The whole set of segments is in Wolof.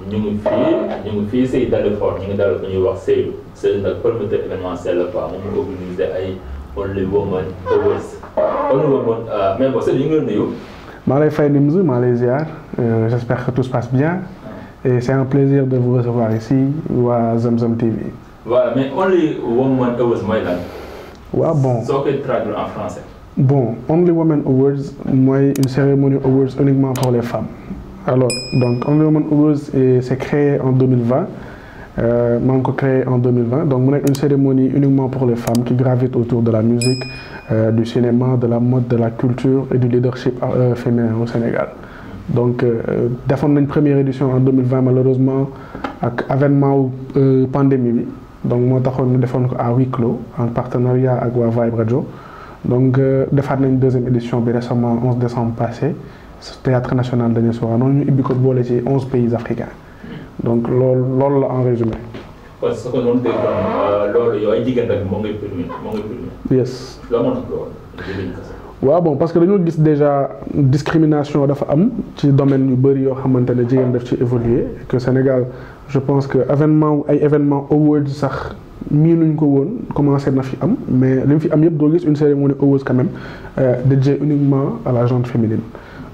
ñu ngi fii Seydou Dalifort ñu ngi dalal ko ñuy wax Seydou nag promoteur événementiel la quoi moom mu organisé ay Only Woman Awards mais bon Seydou ñu ngi leen nuyu. maa lay fay Nimz maa lay ziar j'espère que tout se passe bien et c'est un plaisir de vous recevoir ici waa Zamzam TV. voilà mais Only Woman Awards mooy lan. waaw bon soo koy traduire en français. Bon, Only Women Awards, moi, une cérémonie awards uniquement pour les femmes. Alors, donc, Only Women Awards, c'est créé en 2020. Manco créé en 2020. Donc, on a une cérémonie uniquement pour les femmes qui gravitent autour de la musique, du cinéma, de la mode, de la culture et du leadership féminin au Sénégal. Donc, défendre une première édition en 2020, malheureusement, avec avènement pandémie. Donc, moi, nous défendons à huis clos, en partenariat avec Vibe Radio. Donc, nous avons une deuxième édition récemment, 11 décembre passé, au Théâtre National de Niassora. Nous avons 11 pays africains. Donc, c'est en résumé. Parce que nous avons yes. Ouais, bon, parce que nous avons déjà une discrimination dans le domaine qui a évolué. Que le Sénégal, je pense que l'événement Awards, ça miinuñ ko woon commencé na fi am mais li mu fi am yëpp doo gis une cérémonie awards quand même dédiée uniquement à la gente féminine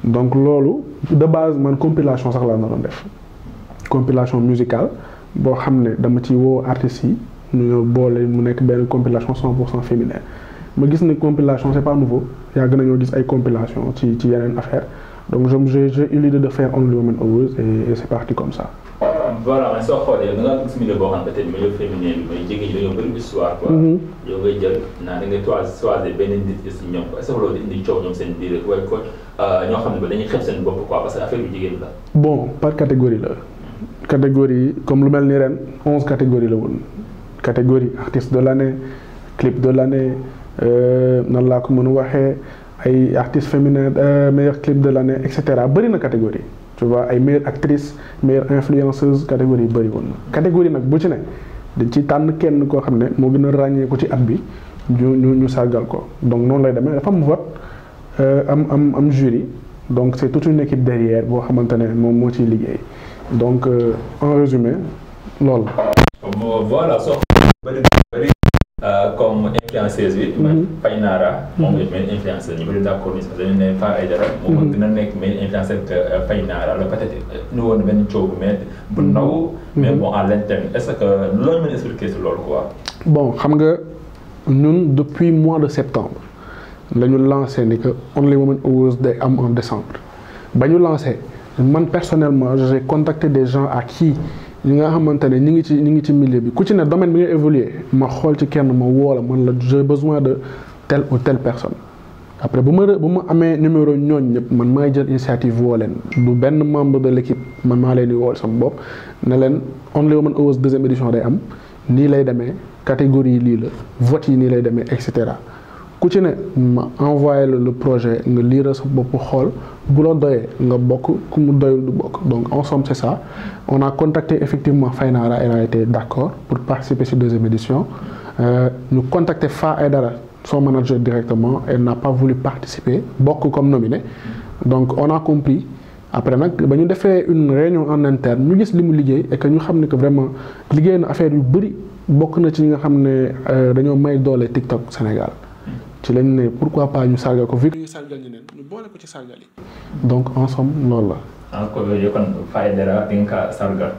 donc loolu de base man compilation sax laa naroon def compilation musicale boo xam ne dama ci woo artistes yi ñu boole mu nekk benn compilation 100% féminin ma gis ne compilation c'est pas nouveau yàgg nañoo gis ay compilation ci yeneen affaire donc j'ai eu l'idée de faire Only Women Awards et c'est parti comme ça. Voilà, mais soo xoolee da ngaa gis milieu boo xam ne peut-être milieu féminin bi mooy jigéen ñi dañoo bëri histoire quoi. yow ngay jël naa da ngay choisir benn nit si ñoom quoi est-ce que loolu indi coow ñoom seen biir waaye ko ñoo xam ne ba dañuy xeeb seen bopp quoi parce que affaire bi jigéen la. Bon par catégorie la catégorie comme lu mel ni ren 11 catégories la woon catégorie artiste de l'année clip de l'année nan laa ko mën a waxee ay artistes féminins meilleur clip de l'année et cetera bëri na catégorie. Tu vois ay meilleure actrice meilleure influenceuse catégorie bëri woon na catégorie nag bu ci ne dañ ci tànn kenn koo xam ne moo gën a ràññee ko ci at bi ñu sargal ko donc noonu lay demee dafa am vote am jury donc c'est toute une équipe derrière boo xamante ne moom moo ciy liggéey donc en résumé loolu. Voilà soo bëri comme influenceuse bi. Faye Nara. moom mooy main influenceuse ñu bëri d'accord parce que dañu ne Fa Aïdara. moom dina nekk main influenceuse que Faye Nara la peut-être ñu woon benn coow bu ndaw. mais bon à l'interne est-ce que loo ñu mën a expliquer sur loolu quoi. Bon xam nga ñun depuis mois de septembre la ñu lancé ni que Only Women Awards day am en décembre ba ñu lancé man personnellement j'ai contacté des gens à qui. ñi nga xamante ne ñi ngi ci milieu bi ku ci ne domaine bi nga évoluer ma xool ci kenn ma woo la man la j'ai besoin de telle ou telle personne après bu ma amee numéro ñooñ ñëpp man maay jël initiative woo leen du benn membre de l'équipe man maa leen di wool sama bopp ne leen Only Women Awards deuxième édition day am nii lay demee catégorie yi lii la vote yi nii lay demee et cetera ku ci ne ma envoyé le projet nga lire sa bopp xool bu la doyee nga bokk ku mu doyul du bokk donc en somme c'est ça on a contacté effectivement Faye Nara elle a été d'accord pour participer ci deuxième édition ñu contacté Fa Aïdara son manager directement elle n'a pas voulu participer bokk comme nominé donc on a compris après nag ba ñu defee une réunion en interne ñu gis li mu liggéey et que ñu xam ne que vraiment liggéey na affaire yu bëri bokk na ci ñi nga xam ne dañoo may doole TikTok Sénégal ci lañ ne pourquoi pas ñu sargal ko vu que ñu sargal ñeneen ñu boole ko ci sargal yi donc en somme loolu la. encore yow kon Fa Aïdara di nga ko sargal.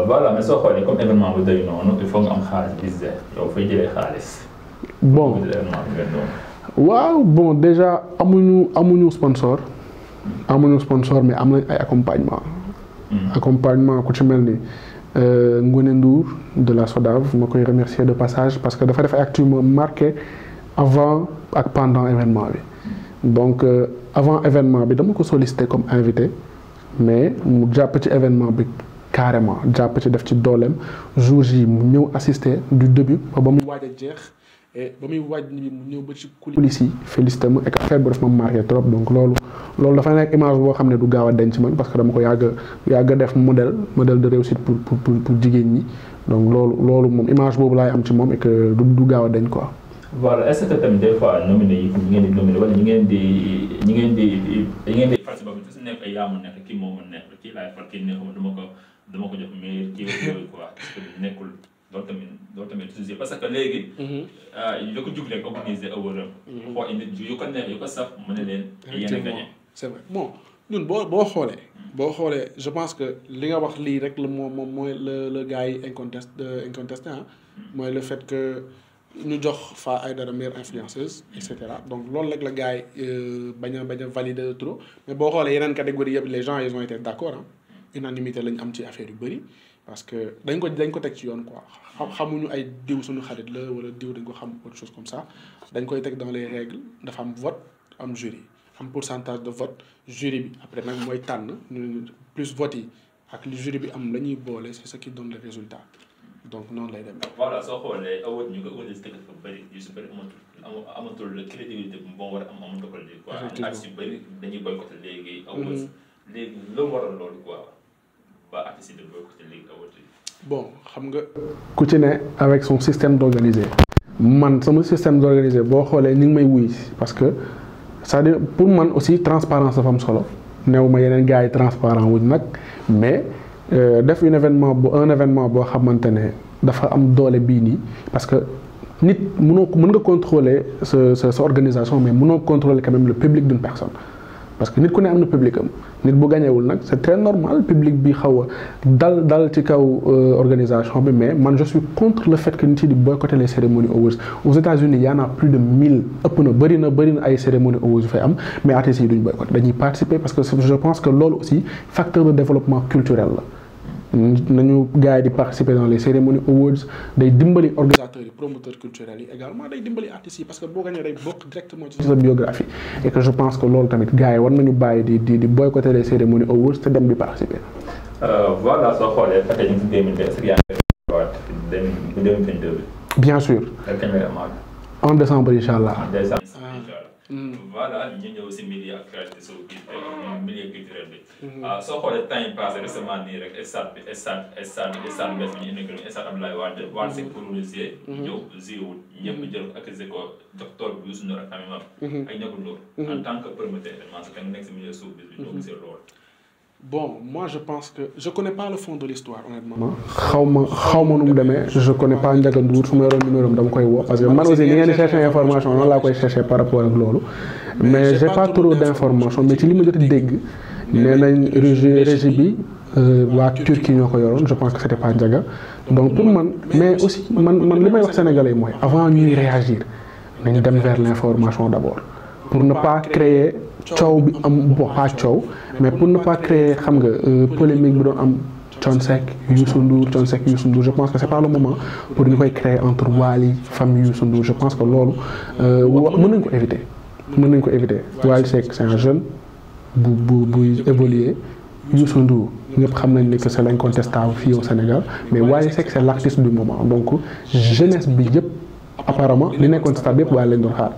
Voilà mais soo xoolee comme événement bu doy noonu il faut nga am xaalis bis yow fay jëlee xaalis. bon waaw bon déjà amuñu sponsor. amuñu sponsor mais am nañ ay accompagnement. accompagnement ku ci mel ni Ngone Ndour de la SODAV ma koy remercier de passage parce que dafa def ay actes marqué avant ak pendant événement bi donc avant événement bi dama ko sollicité comme invité mais mu jàpp ci événement bi carrément jàpp ci def ci dooleem jour yi mu ñëw assister du début ba mu waaj a jeex et ba muy waaj ni mu ñëw ba ci coulisses yi félicité ma et affaire bi daf ma marqué trop donc loolu dafa nekk image boo xam ne du gaaw a denc man parce que dama ko yàgg a def modèle de réussite pour jigéen ñi donc loolu moom image boobu laay am ci moom et que du gaaw a denc quoi. voilà est-ce que tamit des fois nominé yi ñi ngeen di nominé wala ñi ngeen di fal si boppam su nekk ay yaamu nekk kii moo ma nekk kii laay fal kii nekkuma dama ko jox mais kii yooyu quoi parce que nekkul loolu tamit toujours parce que léegi. da ko jug rek organiser awëram. foo indi yu ko neex yu ko saf mën na leen. yéen a gagné c'est vrai bon ñun boo xoolee je pense que li nga wax lii rek la moom mooy le gars yi incontesté mooy le fait que. ñu jox Fa Aïdara meilleure influenceuse et cetera donc loolu rek la gars yi bañ a valider de trop mais boo xoolee yeneen catégorie yëpp les gens ils ont été d'accord unanimité lañ am ci affaire yu bëri parce que dañ ko teg ci yoon quoi xamuñu ay diw suñu xarit la wala diw dañ ko xam autre chose comme ça dañ koy teg dans les règles dafa am vote am jury am pourcentage de vote jury bi après nag mooy tànn plus vote yi ak li jury bi am la ñuy boole c'est ce qui donne le résultat donc noonu lay demee. voilà soo xoolee awut ñu ko organisé dëkk dafa bëri yu si bëri amatul crédibilité bu bon war a am amatul ko léegi quoi. artistes yu bëri dañuy boycotté léegi. awut léegi loolu waral loolu quoi ba artistes yi di boycotté léegi awut yi. bon xam nga. ku ci ne avec son système d'organisé. man sama système d'organisé boo xoolee ni ngi may wuy parce que c'est-à-dire pour man aussi transparence dafa am solo néew ma yeneen gars yi transparent wuñ nag mais. def un événement boo xamante ne dafa am doole bii nii parce que nit mën nga contrôler sa organisation mais mënoo contrôler quand même le public d'une personne parce que nit ku ne am na public am nit bu gañewul nag c'est très normal public bi xaw a dal ci kaw organisation bi mais man je suis contre le fait que nit yi di boycotter les cérémonies awards aux États-Unis y en a plus de 1000 ëpp na bëri na ay cérémonies awards yu fay am mais artistes yi duñ boycotter dañuy participer parce que je pense que loolu aussi facteur de développement culturel la nañu gars yi di participer dans les cérémonies awards day dimbali organisateurs yi promoteurs culturels yi également day dimbali artistes yi parce que boo gañee day bokk directement ci sa biographie et que je pense que loolu tamit gars yi war nañu bàyyi di boycotter les cérémonies awards te dem di participer. voilà soo xoolee fekkee ñu ngi si 2022 est-ce que yaa ngi koy waat 2022 bi. bien sûr. en décembre incha allah. voilà ñu ñëw si milieu actualité milieu culturel bi. soo xoolee temps yi passé récemment nii rek stade bees bi ñu inauguré stade Abdoulaye Wade Seck pour Russie ñëw ziwul ñëpp jël accusé ko docteur bi Youssou Ndour ak famille am ak Ndiago Ndour en tant que promoteur événement que nga nekk si milieu suuf bi ñoo gisee loolu. Bon, moi je pense que je connais pas le fond de l'histoire honnêtement. xawma nu mu demee je connais pas Ndiaga Ndour su ma yoroon numéro am dama koy woo parce que man aussi ni ngeen di chercher information noonu laa koy chercher par rapport ak loolu mais j'ai pas trop d'informations mais ci li ma jot a dégg nee nañ régie bi waa Turquie ñoo ko yoroon je pense que c'était pas Ndiaga donc pour man mais aussi man li may wax sénégalais mooy avant ñuy réagir nañ dem vers l'information d'abord pour ne pas créer coow bi am pas coow mais pour ne pas créer xam nga polémique bi doon am Thione Seck Youssou Ndour je pense que c'est pas le moment pour ñu koy créer entre Wally famille Youssou Ndour je pense que loolu mën nañ ko éviter Wally Seck c'est un jeune bu évoluer Youssou Ndour ñëpp xam nañ ni que c'est l'incontestable fii au Sénégal mais Wally Seck c'est l'artiste du moment donc jeunesse bi yëpp apparemment li nekkoon stade bi yëpp Wally lañ doon xaar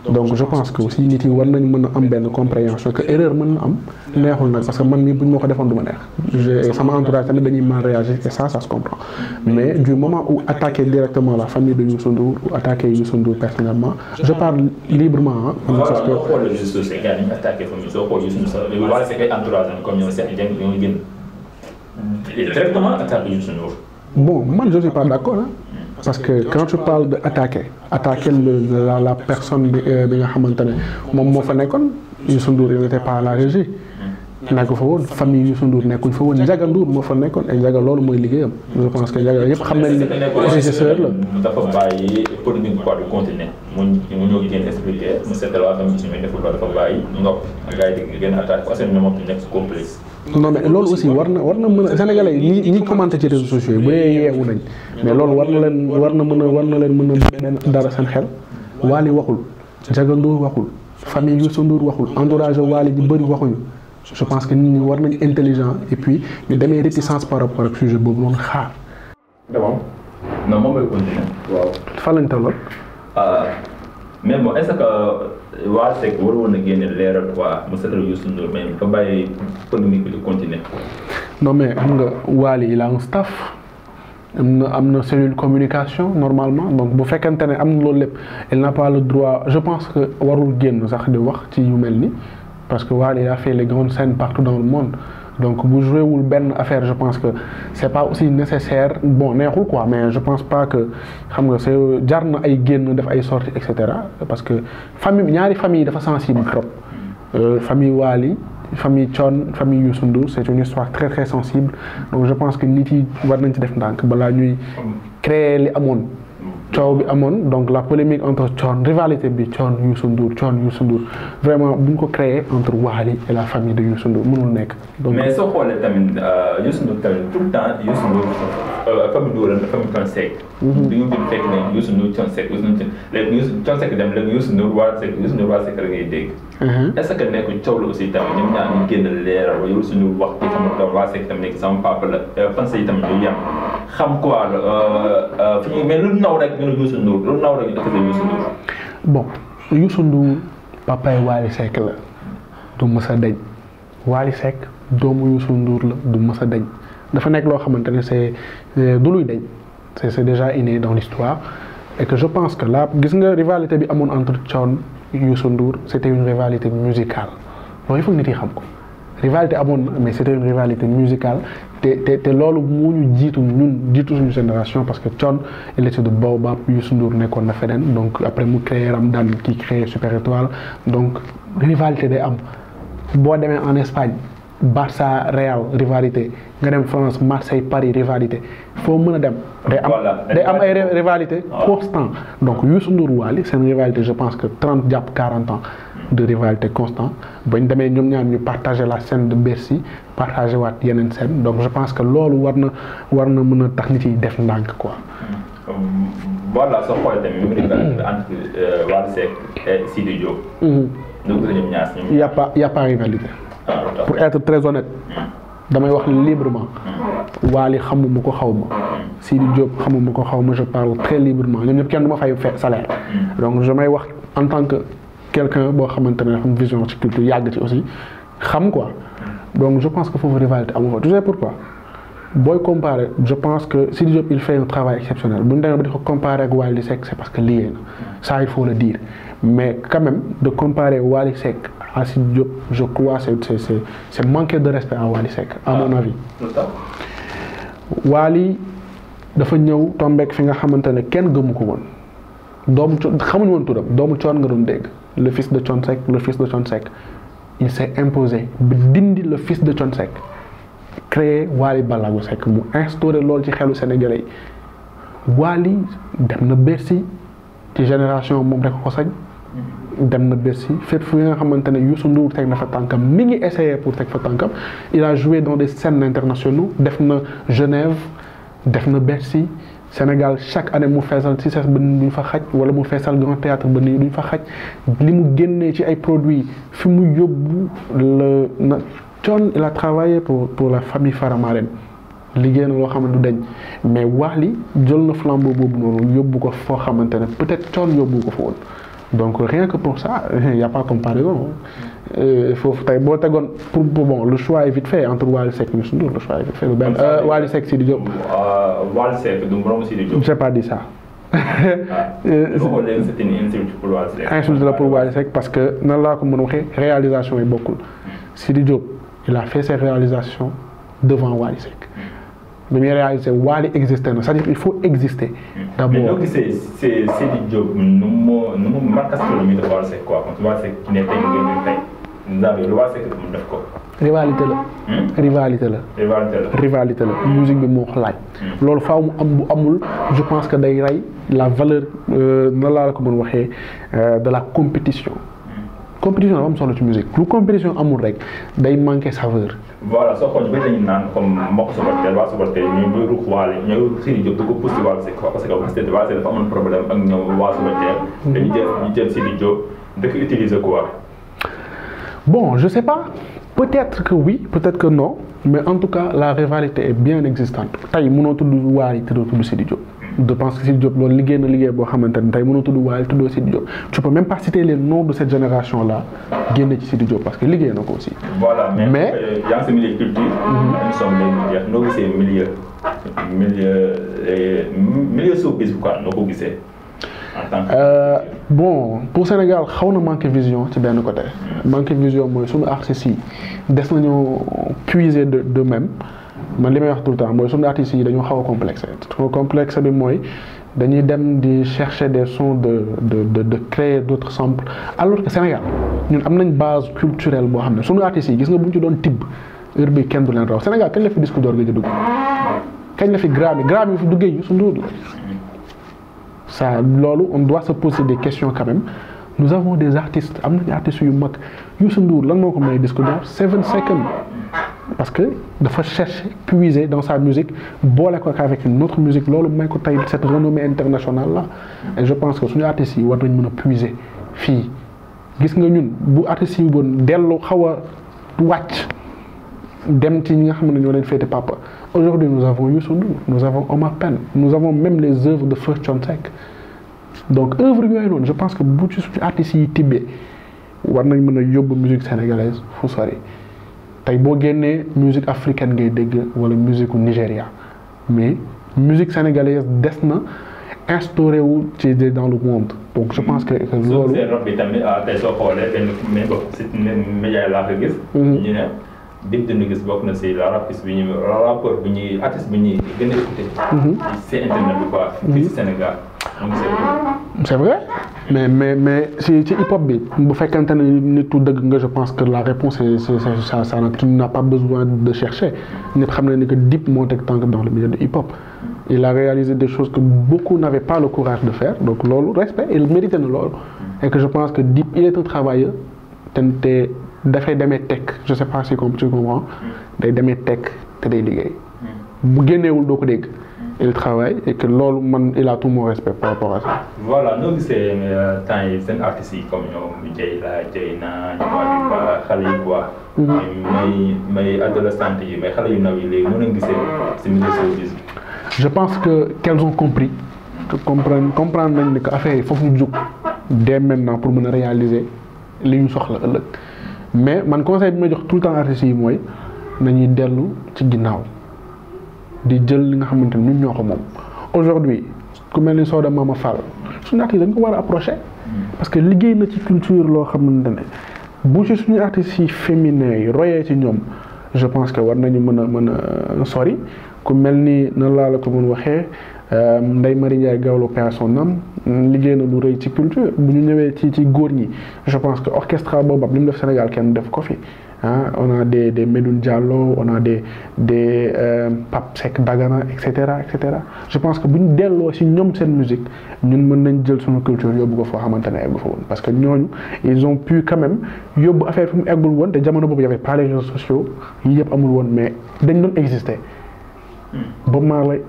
donc je pense que aussi nit yi war nañ mën a am benn compréhension que erreur mën na am neexul nag parce que man mii bu ñu ma ko defoon du ma neex sama entourage tamit dañuy mal réagir et ça se comprend mais du moment où attaquer directement la famille de Youssou Ndour ou attaquer Youssou Ndour personnellement je parle librement parce que xool Youssou Ndour gars yi attaqué famille soo xool Youssou Ndour wala c'est entourage comme ñoom Cheikh Dieng ñoo gën directement attaqué Youssou Ndour. Bon man je suis pas d'accord parce que quand tu parles de attaquer la personne bi nga xamante ne moom moo fa nekkoon Youssou Ndour il n'était pas à la régie nekk fa woon famille Youssou Ndour nekkuñ fa woon Ndiaga Ndour moo fa nekkoon et Ndiaga loolu mooy liggéeyam je pense que Ndiaga yëpp xam nañ ni régisseur la. dafa bàyyi polémique quoi du continuer mu ñëw génn expliquer mu seetal waa famille si muy deful loolu dafa bàyyi ndox gars yi di gën a attaqué parce que ñoom moom nekk complice. non mais loolu aussi war na mën a sénégalais yi ñi commenté ci réseaux sociaux yi bu dee yeewu nañ mais loolu war na leen mën a benn dara seen xel Wally waxul Ndiaga Ndour waxul famille Youssou Ndour waxul entourage Wally ji bëri waxuñu je pense que nit ñi war nañ intelligent et puis ñu demee réticence par rapport ak sujet boobu noonu xaar. d'abord non moom mooy continuer waaw. fan lañ tolloon. mais bon est-ce que waa Seck war woon a génne leeral quoi mu seetal Youssou Ndour mais dafa bàyyi polémique bi di continuer. non mais xam nga Wally il a un staff am na cellule communication normalement donc bu fekkente ne am na loolu lépp elle n'a pas le droit je pense que warul génn sax di wax ci yu mel ni parce que Wally a fait les grandes scènes partout dans le monde donc bu joué wul benn affaire je pense que c'est pas aussi nécessaire bon neexul quoi mais je pense pas que xam nga c'est jar na ay génn def ay sorties et cetera parce que famille ñaari famille dafa sensible trop famille Wally famille Thione famille Youssou Ndour c'est une histoire très très sensible donc je pense que nit yi war nañ ci def ndànk balaa ñuy créer li amoon coow bi amoon donc la polémique entre Thione rivalité bi Thione Youssou Ndour vraiment bu ñu ko créer entre Wally et la famille de Youssou Ndour mënul nekk. donc mais soo xoolee tamit Youssou Ndour tamit tout le temps Youssou Ndour famille Ndour la famille Thione Seck. dañu bind fekk ne Youssou Ndour Thione Seck léegi Thione Seck dem léegi Youssou Ndour Wally Seck rek ngay dégg. est-ce que nekkul coow la aussi tamit ñoom ñaar ñu génn leeral ba Youssou Ndour wax ci sama doom Wally Seck tamit nekk sama papa la fan yi tamit ñu yem xam quoi fi ñu mais lu naw rek ñu ne Youssou Ndour lu naw rek ñu dëkk Youssou Ndour. bon Youssou Ndour papay Wally Seck la du mës a deñ Wally Seck doomu Youssou Ndour la du mës a deñ dafa nekk loo xamante ne c'est du luy deñ c'est déjà inné dans l'histoire et que je pense que là gis nga rivalité bi amoon entre Thione Youssou Ndour c'était une rivalité musicale loolu il faut nit yi xam ko rivalité amoon na mais c'était une rivalité musicale te loolu moo ñu jiitu suñu génération parce que Thione il était de Baobab Youssou Ndour nekkoon na feneen donc après mu créé Ramdan qui créé Super Étoile donc rivalité day am boo demee en Espagne Barça Real rivalité nga dem France Marseille Paris rivalité foo mën a dem day am ay rivalité constant donc Youssou Ndour Wally c'est une rivalité je pense que 30 jàpp 40 ans de rivalité constant bañ demee ñoom ñaar ñu partager la scène de Bercy partager waat yeneen scène donc je pense que loolu war na mën a tax nit yi def ndànk quoi. voilà soo xoolee tamit mu ngi entre Wally Seck et Sidi Diop. donc ñoom ñaar y a pas rivalité. pour être très honnête damay wax librement Wally xamuma ko xaw ma Sidi Diop xamuma ko xaw ma je parle très librement ñoom ñëpp kenn du ma fay salaire donc je may wax en tant que quelqu'un boo xamante ne xam vision ci culture yàgg ci aussi xam quoi donc je pense que foofu rivalité amu fa tu sais pourquoi booy comparer je pense que Sidi Diop il fait un travail exceptionnel bu ñu demee ba di ko comparer ak Wally Seck c'est parce que lié na ça il faut le dire mais quand même de comparer Wally Seck à Sidi Diop je crois c'est manquer de respect à Wally Seck à mon avis. Wally dafa ñëw tombeek fi nga xamante ne kenn gëmu ko woon doomu xamuñu woon turam doomu Thione nga doon dégg le fils de Thione Seck il s'est imposé ba dindi le fils de Thione Seck créé Wally Ballago Seck mu instauré loolu ci xelu Sénégalais yi Wally dem na Bercy ci génération moom rek ko sañ dem na Bercy fépp fu nga xamante ne Youssou Ndour teg na fa tànkam mi ngi essayé pour teg fa tànkam il a joué dans des scènes internationaux def na Genève def na Bercy Sénégal chaque année mu feesal ci ses ba duñ fa xaj wala mu feesal Grand Théâtre ba nii duñ fa xaj li mu génnee ci ay produits fi mu yóbbu la Thione il a travaillé pour la famille Faramareen liggéey na loo xam ne du deñ mais Wally jël na flambeau boobu noonu yóbbu ko foo xamante ne peut-être Thione yóbbu ko fa woon donc rien que pour ça y a pas comparaison foofu tey boo tegoon pour bon le choix est vite fait entre Wally Seck et Youssou Ndour le choix est vite fait benn Wally Seck Sidi Diop. Wally Seck du moromu Sidi Diop. j'ai pas dit ça. c'est une insulte pour Wally Seck. insulte la pour Wally Seck parce que nan laa ko mën a waxee réalisation yi bokkul Sidi Diop il a fait ses réalisations devant Wally Seck. bi muy réalisé Wally existé na c'est-à-dire il faut exister. d'abord mais loo gisee c'est Sidi Diop nu mu marqué mi def Wally Seck quoi comme Wally Seck ki ne tey ngeen tey ndax lu Wally Seck mu def ko. rivalité la musique bi moo ko laaj. loolu faaw mu am bu amul je pense que day rey la valeur nan laa la ko mën waxee de la compétition. compétition dafa am solo ci musique lu compétition amul rek day manquer saveur. voilà soo xoolee ba dañu naan comme mbokk supporter waa supporter ñooy ruux Wally ñooy Sidi Diop du ko poussé Wally Seck parce que Wally Seck dafa amoon problème ak ñoom waa supporter dañu jël Sidi Diop da ko utiliser quoi. bon je sais pas peut-être que oui peut-être que non mais en tout cas la rivalité est bien existante tey mënoo tudd Wally te doo tudd Sidi Diop Je pense que Sidy Diop loolu liggéey na liggéey boo xamante ne tey mënoo tudd Wally tuddoo Sidy Diop tu peux même pas citer les noms de cette génération là génne ci Sidy Diop parce que liggéey na ko aussi. voilà mais yaa ngi si milieu culture. émission bi léegi jeex noo gisee milieu showbiz bi quoi noo ko gisee. Bon pour Sénégal xaw na manqué vision ci benn côté. manqué vision mooy suñu artistes yi des nañu puiser d'eux-mêmes man li may wax tout le temps mooy suñu artistes yi dañoo xaw a complexé complexe bi mooy dañuy dem di chercher des sons de créer d'autres samples alors que Sénégal ñun am nañ base culturelle boo xam ne suñu artistes yi gis nga bu ñu ci doon tibb heure bi kenn du leen raw Sénégal kañ la fi disque d'or gi di dugg kañ la fi Grammy bi fi duggee Youssou Ndour la ça loolu on doit se poser des questions quand même nous avons des artistes am nañu artistes yu mag Youssou Ndour lan moo ko may disque d'or 7 seconds parce que dafa chercher puiser dans sa musique boole ko avec une autre musique loolu may ko tey cette renommée internationale là et je pense que suñu artistes yi war nañ mën a puiser fii gis nga ñun bu artistes yi woon dellu xaw a wàcc dem ci ñi nga xam ne ñoo leen féete papa aujourd'hui nous avons Youssou Ndour nous avons Omar Pène nous avons même les œuvres de First Thione Seck donc œuvre yooyu noonu je pense que bu ci suñu artistes yi tibbee war nañ mën a yóbbu musique sénégalaise fu sori tey boo génnee musique africaine ngay dégg wala musique u Nigéria mais musique sénégalaise des na instauré wu ci dans le monde donc je pense que loolu. seen rob bi tamit tey soo xoolee benn média laa ko gis. ñu ne Dip Doundou Guiss bokk na si artiste bi ñuy gën a écouté. ci internet bi quoi. fii si Sénégal. c'est vrai mais ci hip hop bi bu fekkante ne nitu dëgg nga je pense que la réponse c'est ça tu n'as pas besoin de chercher ñëpp xam na ni que Dip moo teg tànk dans le milieu du hip hop. il a réalisé des choses que beaucoup n'avaient pas le courage de faire donc loolu respect il méritait na loolu. et que je pense que Dip il est un travailleur te dafay demee tech je sais pas si tu comprends day demee tech te day liggéey bu génneewul doo ko dégg. il travaille et que loolu man il a tout mon respect par rapport à ça. voilà noo gisee temps yi seen artistes yi comme ñoom Dieyna ñu xale yi quoi. may adolescentes yi may xale yu ndaw yi léegi mën nañu gisee si milieu showbiz. je pense que qu'elles ont compris que comprendre nañ ni que affaire yi foofu ñu jóg dès maintenant pour mën a réaliser li ñu soxla ëllëg mais man conseil bi may jox tout le temps artistes yi mooy nañuy dellu ci ginnaaw. di jël li nga xamante ni ñun ñoo ko moom aujourd'hui ku mel ni Soda Mama Fall suñu artistes dañ ko war a approcher parce que liggéey na ci culture loo xamante ne bu ci suñu artistes yi féminins yi royee ci ñoom je pense que war nañu mën a sori ku mel ni nan laa la ko mën waxee Ndeye Marie Ndiaye Gawlo paix à son âme liggéey na lu rëy ci culture bu ñu ñëwee ci góor ñi je pense que orchestre boobu li mu def Sénégal kenn def ko fi. on a des Medoune Diallo on a des Pape Seck Dagana et cetera. Je pense que bu ñu delloo ci ñoom seen musique ñun mën nañ jël suñu culture yóbbu ko foo xamante ne eggu fa woon parce que ñooñu ils ont pu quand même yóbbu affaire fi mu eggul woon te jamono boobu y avait pas les réseaux sociaux yi yëpp amul woon mais dañ doon exister. Bob Marley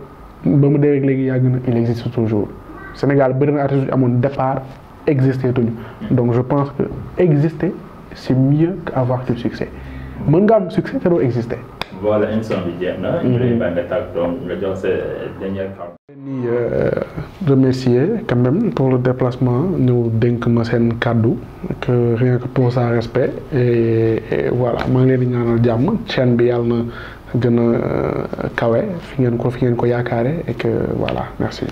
ba mu dee léegi yàgg na il existe toujours Sénégal bëri na artistes yu amoon départ existé tuñu donc je pense que exister. c'est mieux qu'avoir du succès mën nga am succès te doo exister. voilà émission bi jeex na. ñu lay bàyyi nga jox sa dernière carte. ni remercier quand même pour le déplacement ñëw dénk ma seen kàddu que rien que pour ça respect et voilà maa ngi leen di ñaanal jàmm chaîne bi yàlla na gën a kawe fi ngeen ko yaakaare et que voilà merci.